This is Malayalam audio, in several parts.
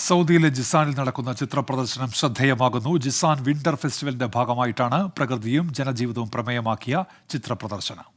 സൗദിയിലെ ജിസാനിൽ നടക്കുന്ന ചിത്ര പ്രദർശനം ശ്രദ്ധേയമാകുന്നു. ജിസാൻ വിന്റർ ഫെസ്റ്റിവലിന്റെ ഭാഗമായിട്ടാണ് പ്രകൃതിയും ജനജീവിതവും പ്രമേയമാക്കിയ ചിത്ര പ്രദർശനം.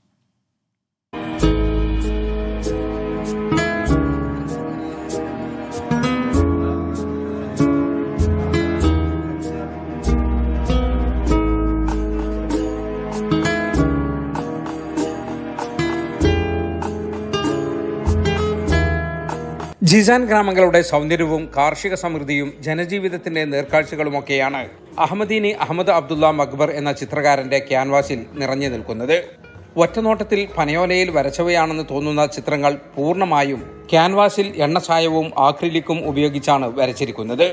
ജിസാൻ ഗ്രാമങ്ങളുടെ സൗന്ദര്യവും കാർഷിക സമൃദ്ധിയും ജനജീവിതത്തിന്റെ നേർക്കാഴ്ചകളുമൊക്കെയാണ് അഹമ്മദീനി അഹമ്മദ് അബ്ദുള്ള മക്ബർ എന്ന ചിത്രകാരന്റെ ക്യാൻവാസിൽ നിറഞ്ഞു നിൽക്കുന്നത്. ഒറ്റനോട്ടത്തിൽ പനയോലയിൽ വരച്ചവയാണെന്ന് തോന്നുന്ന ചിത്രങ്ങൾ പൂർണ്ണമായും ക്യാൻവാസിൽ എണ്ണച്ചായവും ആക്രിലിക്കും ഉപയോഗിച്ചാണ് വരച്ചിരിക്കുന്നത്.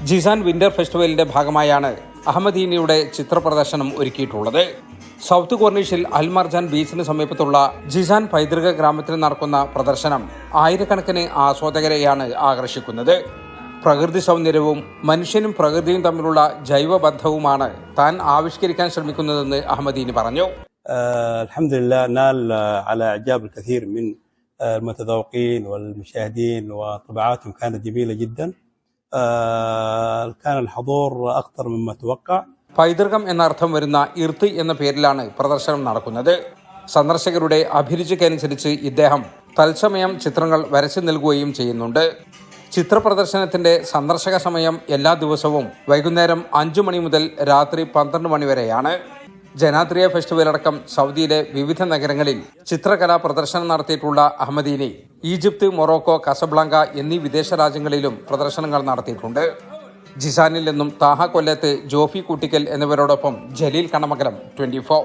ജിസാൻ വിന്റർ ഫെസ്റ്റിവലിന്റെ ഭാഗമായാണ് അഹമ്മദീനിയുടെ ചിത്ര പ്രദർശനം ഒരുക്കിയിട്ടുള്ളത്. സൗത്ത് കോർണിഷിൽ അൽ മർജാൻ ബീച്ചിന് സമീപത്തുള്ള ജിസാൻ പൈതൃക ഗ്രാമത്തിൽ നടക്കുന്ന പ്രദർശനം ആയിരക്കണക്കിന് ആസ്വാദകരെയാണ് ആകർഷിക്കുന്നത്. പ്രകൃതി സൗന്ദര്യവും മനുഷ്യനും പ്രകൃതിയും തമ്മിലുള്ള ജൈവബന്ധവുമാണ് താൻ ആവിഷ്കരിക്കാൻ ശ്രമിക്കുന്നതെന്ന് അഹമ്മദീനി പറഞ്ഞു. അൽഹംദുലില്ലാഹ് نال على اعجاب الكثير من المتذوقين والمشاهدين وطبعاتهم كانت جميلة جدا. كان الحضور أكثر مما توقع. പൈതൃകം എന്നർത്ഥം വരുന്ന ഇർത്ത് എന്ന പേരിലാണ് പ്രദർശനം നടക്കുന്നത്. സന്ദർശകരുടെ അഭിരുചിക്കനുസരിച്ച് ഇദ്ദേഹം തത്സമയം ചിത്രങ്ങൾ വരച്ചു നൽകുകയും ചെയ്യുന്നുണ്ട്. ചിത്ര പ്രദർശനത്തിന്റെ സന്ദർശക സമയം എല്ലാ ദിവസവും വൈകുന്നേരം 5 മണി മുതൽ രാത്രി 12 മണി വരെയാണ്. ജനാദ്രിയ ഫെസ്റ്റിവൽ അടക്കം സൗദിയിലെ വിവിധ നഗരങ്ങളിൽ ചിത്രകലാ പ്രദർശനം നടത്തിയിട്ടുള്ള അഹമ്മദീനി ഈജിപ്ത്, മൊറോക്കോ, കസബ്ലാങ്ക എന്നീ വിദേശ രാജ്യങ്ങളിലും പ്രദർശനങ്ങൾ നടത്തിയിട്ടുണ്ട്. ജിസാനിൽ നിന്നും താഹ കൊല്ലത്ത്, ജോഫി കൂട്ടിക്കൽ എന്നിവരോടൊപ്പം ജലീൽ കണമംഗലം, 24.